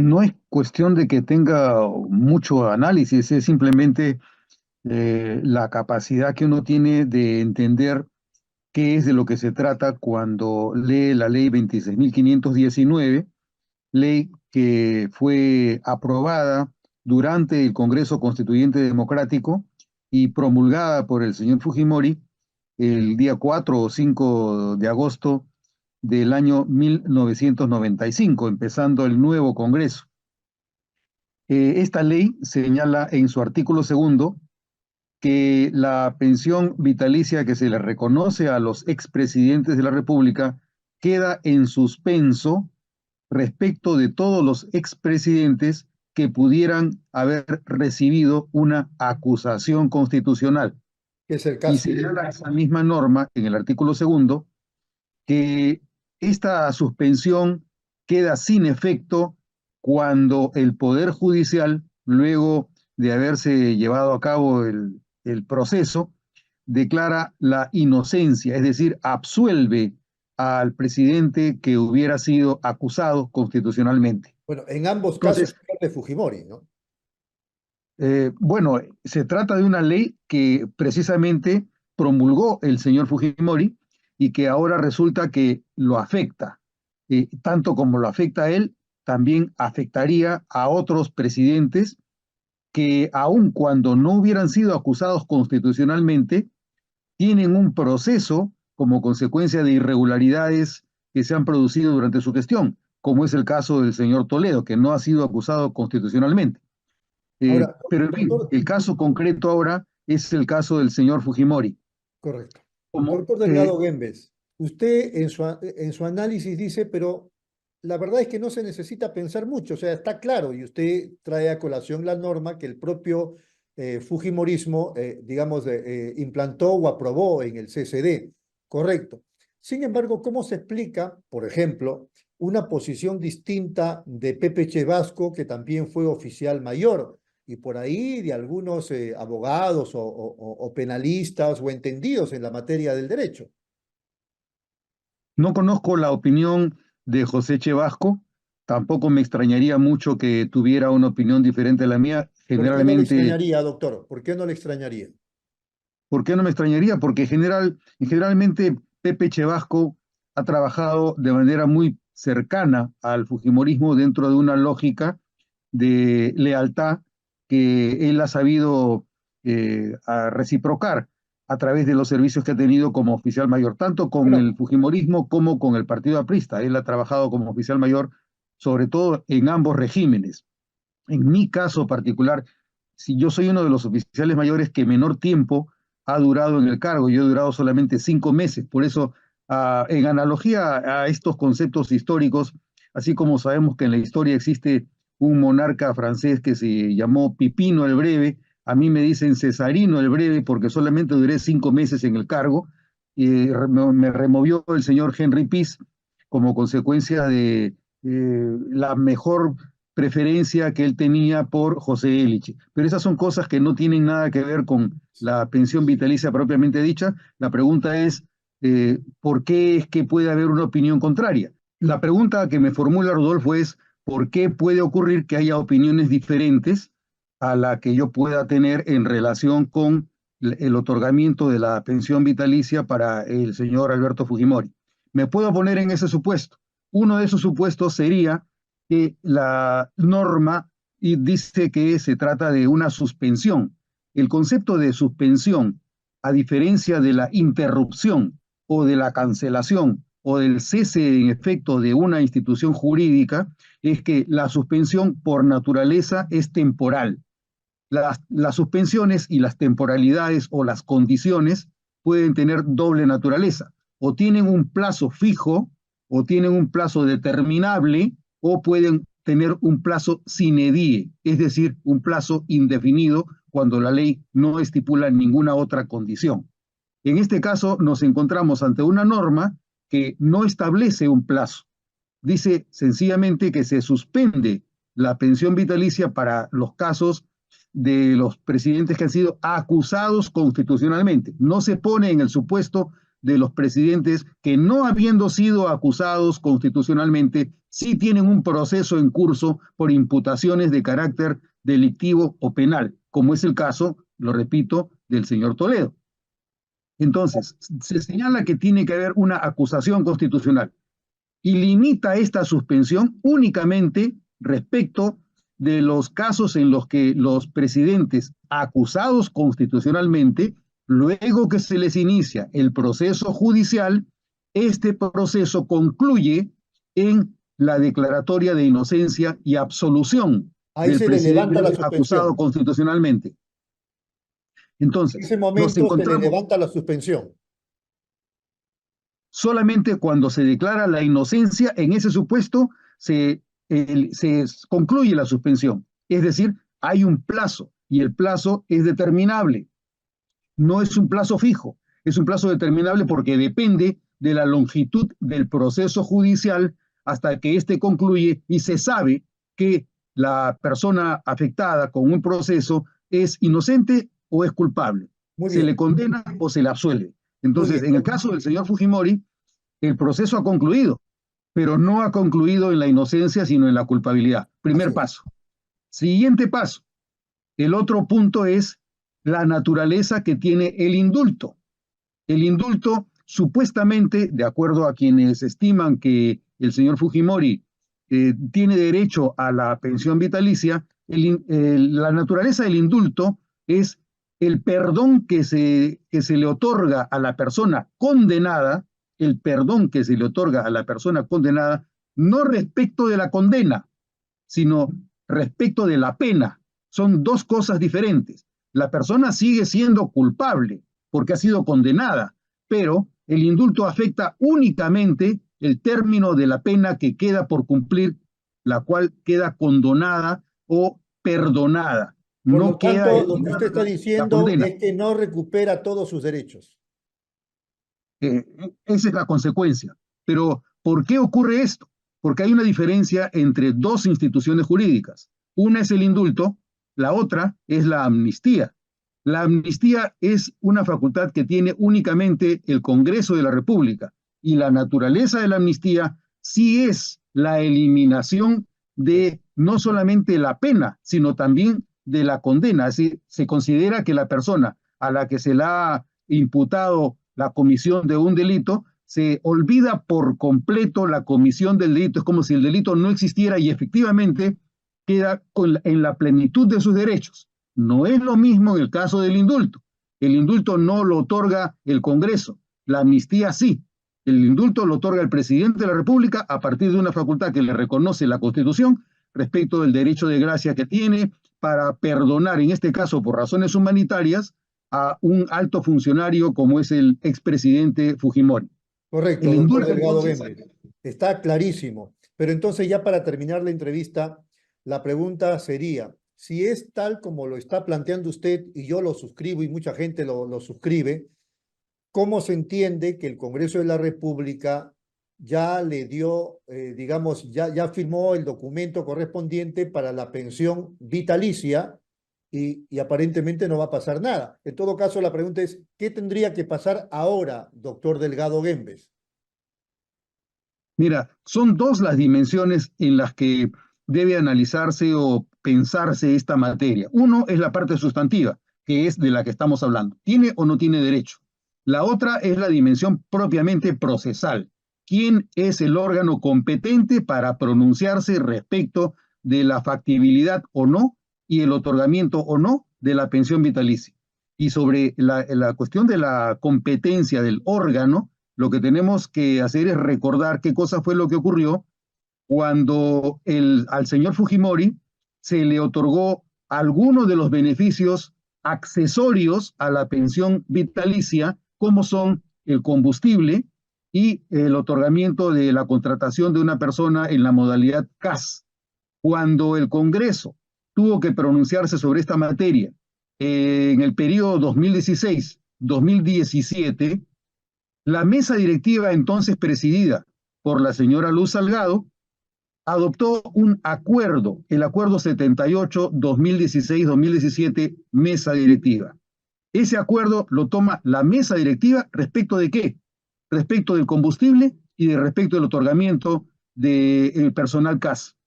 No es cuestión de que tenga mucho análisis, es simplemente la capacidad que uno tiene de entender qué es de lo que se trata cuando lee la ley 26.519, ley que fue aprobada durante el Congreso Constituyente Democrático y promulgada por el señor Fujimori el día 4 o 5 de agosto del año 1995, empezando el nuevo Congreso. Esta ley señala en su artículo segundo que la pensión vitalicia que se le reconoce a los expresidentes de la República queda en suspenso respecto de todos los expresidentes que pudieran haber recibido una acusación constitucional. Que es el Y caso. señala esa misma norma en el artículo segundo que esta suspensión queda sin efecto cuando el Poder Judicial, luego de haberse llevado a cabo el proceso, declara la inocencia, es decir, absuelve al presidente que hubiera sido acusado constitucionalmente. Bueno, en ambos casos Entonces, de Fujimori, ¿no? bueno, se trata de una ley que precisamente promulgó el señor Fujimori y que ahora resulta que lo afecta. Tanto como lo afecta a él, también afectaría a otros presidentes que aun cuando no hubieran sido acusados constitucionalmente, tienen un proceso como consecuencia de irregularidades que se han producido durante su gestión, como es el caso del señor Toledo, que no ha sido acusado constitucionalmente. Ahora, Pero en fin, doctor, el caso concreto ahora es el caso del señor Fujimori. correcto. Como, Doctor Delgado Guembes, usted en su análisis dice, pero la verdad es que no se necesita pensar mucho, o sea, está claro, y usted trae a colación la norma que el propio Fujimorismo, digamos, implantó o aprobó en el CCD, correcto. Sin embargo, ¿cómo se explica, por ejemplo, una posición distinta de Pepe Chevasco, que también fue oficial mayor? Y por ahí de algunos abogados o penalistas o entendidos en la materia del derecho. no conozco la opinión de José Chevasco, tampoco me extrañaría mucho que tuviera una opinión diferente a la mía. ¿Por qué no le Generalmente, extrañaría, doctor? ¿Por qué no le extrañaría? ¿por qué no me extrañaría? Porque generalmente Pepe Chevasco ha trabajado de manera muy cercana al Fujimorismo dentro de una lógica de lealtad que él ha sabido reciprocar a través de los servicios que ha tenido como oficial mayor, tanto con Bueno, el Fujimorismo como con el Partido Aprista. Él ha trabajado como oficial mayor, sobre todo en ambos regímenes. En mi caso particular, si yo soy uno de los oficiales mayores que menor tiempo ha durado en el cargo, yo he durado solamente 5 meses, por eso, en analogía a estos conceptos históricos, así como sabemos que en la historia existe un monarca francés que se llamó Pipino el Breve, a mí me dicen Cesarino el Breve porque solamente duré 5 meses en el cargo, y me removió el señor Henry Peace como consecuencia de la mejor preferencia que él tenía por José Elich. Pero esas son cosas que no tienen nada que ver con la pensión vitalicia propiamente dicha. La pregunta es, ¿por qué es que puede haber una opinión contraria? La pregunta que me formula Rodolfo es, ¿por qué puede ocurrir que haya opiniones diferentes a la que yo pueda tener en relación con el otorgamiento de la pensión vitalicia para el señor Alberto Fujimori? Me puedo poner en ese supuesto. Uno de esos supuestos sería que la norma y dice que se trata de una suspensión. El concepto de suspensión, a diferencia de la interrupción o de la cancelación o del cese en efecto de una institución jurídica, es que la suspensión por naturaleza es temporal. Las suspensiones y las temporalidades o las condiciones pueden tener doble naturaleza. O tienen un plazo fijo, o tienen un plazo determinable, o pueden tener un plazo sine die, es decir, un plazo indefinido cuando la ley no estipula ninguna otra condición. En este caso nos encontramos ante una norma que no establece un plazo. Dice sencillamente que se suspende la pensión vitalicia para los casos de los presidentes que han sido acusados constitucionalmente. No se pone en el supuesto de los presidentes que no habiendo sido acusados constitucionalmente sí tienen un proceso en curso por imputaciones de carácter delictivo o penal, como es el caso, lo repito, del señor Toledo. Entonces, se señala que tiene que haber una acusación constitucional y limita esta suspensión únicamente respecto de los casos en los que los presidentes acusados constitucionalmente, luego que se les inicia el proceso judicial, este proceso concluye en la declaratoria de inocencia y absolución Ahí del se le levanta la presidente acusado suspensión. constitucionalmente. En Entonces, ese nos momento se le encontramos levanta la suspensión. solamente cuando se declara la inocencia, en ese supuesto se concluye la suspensión. Es decir, hay un plazo y el plazo es determinable. No es un plazo fijo, es un plazo determinable porque depende de la longitud del proceso judicial hasta que éste concluye y se sabe que la persona afectada con un proceso es inocente o es culpable. Muy Se le bien, condena o se le absuelve. muy Entonces, bien. en el caso del señor Fujimori, el proceso ha concluido, pero no ha concluido en la inocencia, sino en la culpabilidad. Así Primer es. paso. Siguiente paso. El otro punto es la naturaleza que tiene el indulto. El indulto, supuestamente, de acuerdo a quienes estiman que el señor Fujimori tiene derecho a la pensión vitalicia, la naturaleza del indulto es el perdón que se le otorga a la persona condenada, el perdón que se le otorga a la persona condenada, no respecto de la condena, sino respecto de la pena. Son dos cosas diferentes. La persona sigue siendo culpable porque ha sido condenada, pero el indulto afecta únicamente el término de la pena que queda por cumplir, la cual queda condonada o perdonada. Por No lo queda tanto, lo que usted eliminada está la diciendo condena. es que no recupera todos sus derechos. Eh, Esa es la consecuencia. Pero, ¿por qué ocurre esto? Porque hay una diferencia entre dos instituciones jurídicas. Una es el indulto, la otra es la amnistía. La amnistía es una facultad que tiene únicamente el Congreso de la República y la naturaleza de la amnistía sí es la eliminación de no solamente la pena, sino también de la condena. Así se considera que la persona a la que se le ha imputado la comisión de un delito, se olvida por completo la comisión del delito. Es como si el delito no existiera y efectivamente queda en la plenitud de sus derechos. No es lo mismo en el caso del indulto. El indulto no lo otorga el Congreso, la amnistía sí. El indulto lo otorga el presidente de la República a partir de una facultad que le reconoce la Constitución respecto del derecho de gracia que tiene para perdonar, en este caso por razones humanitarias, a un alto funcionario como es el expresidente Fujimori. Correcto, El doctor indulto Delgado entonces, Gembes. Está clarísimo. Pero entonces ya para terminar la entrevista, la pregunta sería, si es tal como lo está planteando usted, y yo lo suscribo y mucha gente lo suscribe, ¿cómo se entiende que el Congreso de la República ya le dio, digamos, ya firmó el documento correspondiente para la pensión vitalicia y aparentemente no va a pasar nada? En todo caso, la pregunta es, ¿qué tendría que pasar ahora, doctor Delgado Gembes? mira, son dos las dimensiones en las que debe analizarse o pensarse esta materia. Uno es la parte sustantiva, que es de la que estamos hablando. ¿Tiene o no tiene derecho? La otra es la dimensión propiamente procesal. ¿Quién es el órgano competente para pronunciarse respecto de la factibilidad o no y el otorgamiento o no de la pensión vitalicia? Y sobre la cuestión de la competencia del órgano, lo que tenemos que hacer es recordar qué cosa fue lo que ocurrió cuando al señor Fujimori se le otorgó algunos de los beneficios accesorios a la pensión vitalicia, como son el combustible y el otorgamiento de la contratación de una persona en la modalidad CAS. Cuando el Congreso tuvo que pronunciarse sobre esta materia en el periodo 2016-2017, la mesa directiva entonces presidida por la señora Luz Salgado adoptó un acuerdo, el acuerdo 78-2016-2017, mesa directiva. Ese acuerdo lo toma la mesa directiva respecto de qué? Respecto del combustible y de respecto del otorgamiento del personal CAS.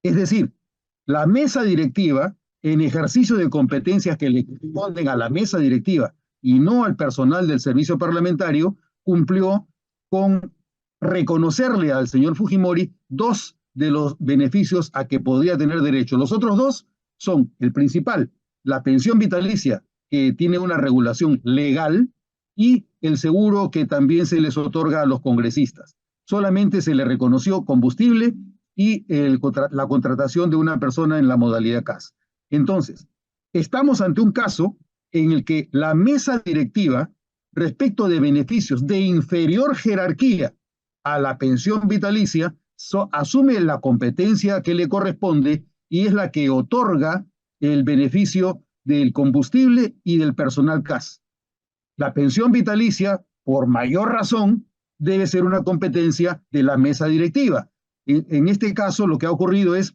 Es decir, la mesa directiva, en ejercicio de competencias que le corresponden a la mesa directiva y no al personal del servicio parlamentario, cumplió con reconocerle al señor Fujimori dos de los beneficios a que podría tener derecho. Los otros dos son el principal, la pensión vitalicia, que tiene una regulación legal, y el seguro que también se les otorga a los congresistas. Solamente se le reconoció combustible y la contratación de una persona en la modalidad CAS. Entonces, estamos ante un caso en el que la mesa directiva, respecto de beneficios de inferior jerarquía a la pensión vitalicia, asume la competencia que le corresponde y es la que otorga el beneficio del combustible y del personal CAS. La pensión vitalicia, por mayor razón, debe ser una competencia de la mesa directiva. En este caso, lo que ha ocurrido es,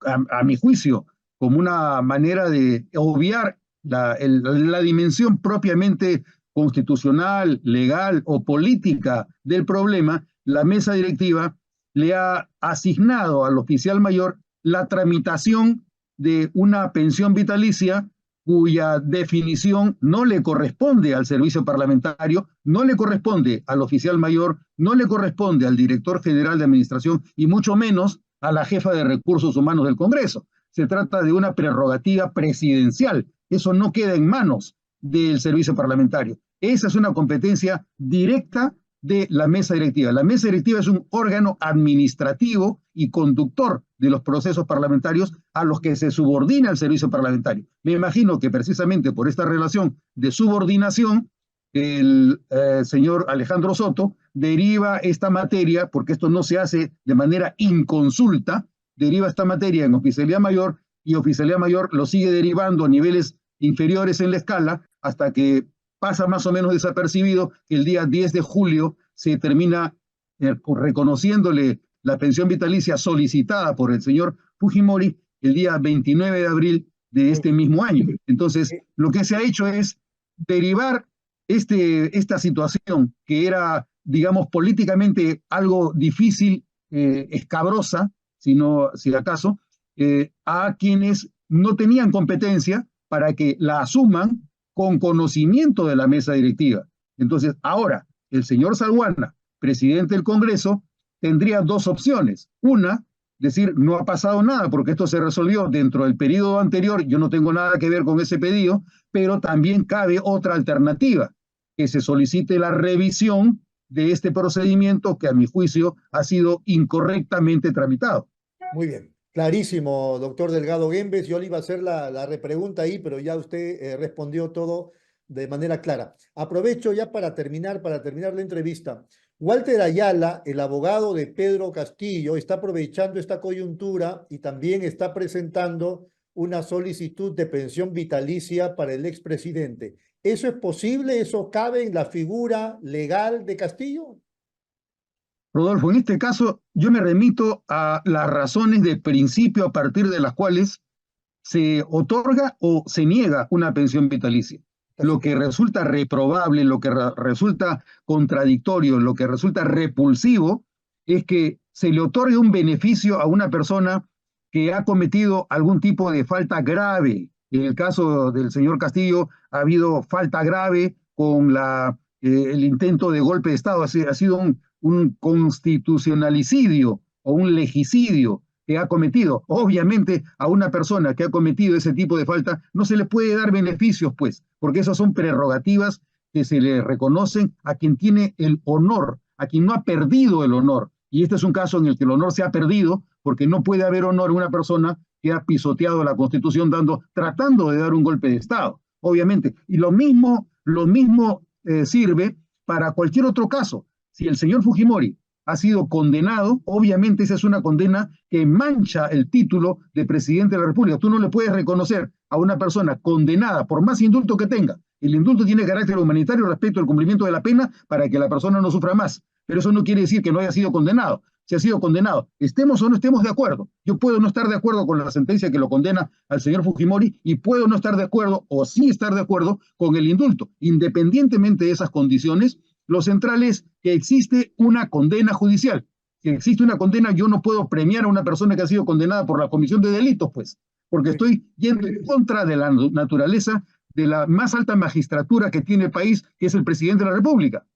a mi juicio, como una manera de obviar la dimensión propiamente constitucional, legal o política del problema, la mesa directiva le ha asignado al oficial mayor la tramitación de una pensión vitalicia cuya definición no le corresponde al servicio parlamentario, no le corresponde al oficial mayor, no le corresponde al director general de administración y mucho menos a la jefa de recursos humanos del Congreso. Se trata de una prerrogativa presidencial. Eso no queda en manos del servicio parlamentario. Esa es una competencia directa de la mesa directiva. La mesa directiva es un órgano administrativo y conductor de los procesos parlamentarios a los que se subordina el servicio parlamentario. Me imagino que precisamente por esta relación de subordinación, el señor Alejandro Soto deriva esta materia, porque esto no se hace de manera inconsulta, deriva esta materia en oficialía mayor y oficialía mayor lo sigue derivando a niveles inferiores en la escala hasta que pasa más o menos desapercibido que el día 10 de julio se termina reconociéndole la pensión vitalicia solicitada por el señor Fujimori el día 29 de abril de este mismo año. Entonces, lo que se ha hecho es derivar esta situación que era, digamos, políticamente algo difícil, escabrosa, si acaso, a quienes no tenían competencia para que la asuman con conocimiento de la mesa directiva. Entonces, ahora, el señor Salguana, presidente del Congreso, tendría dos opciones. Una, decir, no ha pasado nada porque esto se resolvió dentro del periodo anterior, yo no tengo nada que ver con ese pedido, pero también cabe otra alternativa, que se solicite la revisión de este procedimiento que a mi juicio ha sido incorrectamente tramitado. Muy bien, clarísimo, doctor Delgado Guembes. Yo le iba a hacer la repregunta ahí, pero ya usted respondió todo de manera clara. Aprovecho ya para terminar la entrevista. Walter Ayala, el abogado de Pedro Castillo, está aprovechando esta coyuntura y también está presentando una solicitud de pensión vitalicia para el expresidente. ¿Eso es posible? ¿Eso cabe en la figura legal de Castillo? Rodolfo, en este caso yo me remito a las razones de principio a partir de las cuales se otorga o se niega una pensión vitalicia. Lo que resulta reprobable, lo que resulta contradictorio, lo que resulta repulsivo es que se le otorgue un beneficio a una persona que ha cometido algún tipo de falta grave. En el caso del señor Castillo ha habido falta grave con el intento de golpe de Estado, ha sido un constitucionalicidio o un legicidio que ha cometido. Obviamente a una persona que ha cometido ese tipo de falta no se le puede dar beneficios, pues, porque esas son prerrogativas que se le reconocen a quien tiene el honor, a quien no ha perdido el honor. Y este es un caso en el que el honor se ha perdido, porque no puede haber honor en una persona que ha pisoteado la Constitución tratando de dar un golpe de Estado, obviamente. Y lo mismo sirve para cualquier otro caso. Si el señor Fujimori ha sido condenado, obviamente esa es una condena que mancha el título de presidente de la República. Tú no le puedes reconocer a una persona condenada, por más indulto que tenga. El indulto tiene carácter humanitario respecto al cumplimiento de la pena para que la persona no sufra más. Pero eso no quiere decir que no haya sido condenado. Si ha sido condenado, estemos o no estemos de acuerdo. Yo puedo no estar de acuerdo con la sentencia que lo condena al señor Fujimori y puedo no estar de acuerdo o sí estar de acuerdo con el indulto. Independientemente de esas condiciones, lo central es que existe una condena judicial. si existe una condena, yo no puedo premiar a una persona que ha sido condenada por la comisión de delitos, pues, porque Muy estoy yendo en contra de la naturaleza de la más alta magistratura que tiene el país, que es el presidente de la República.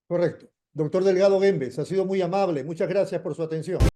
correcto. Doctor Delgado Gembes, ha sido muy amable. Muchas gracias por su atención.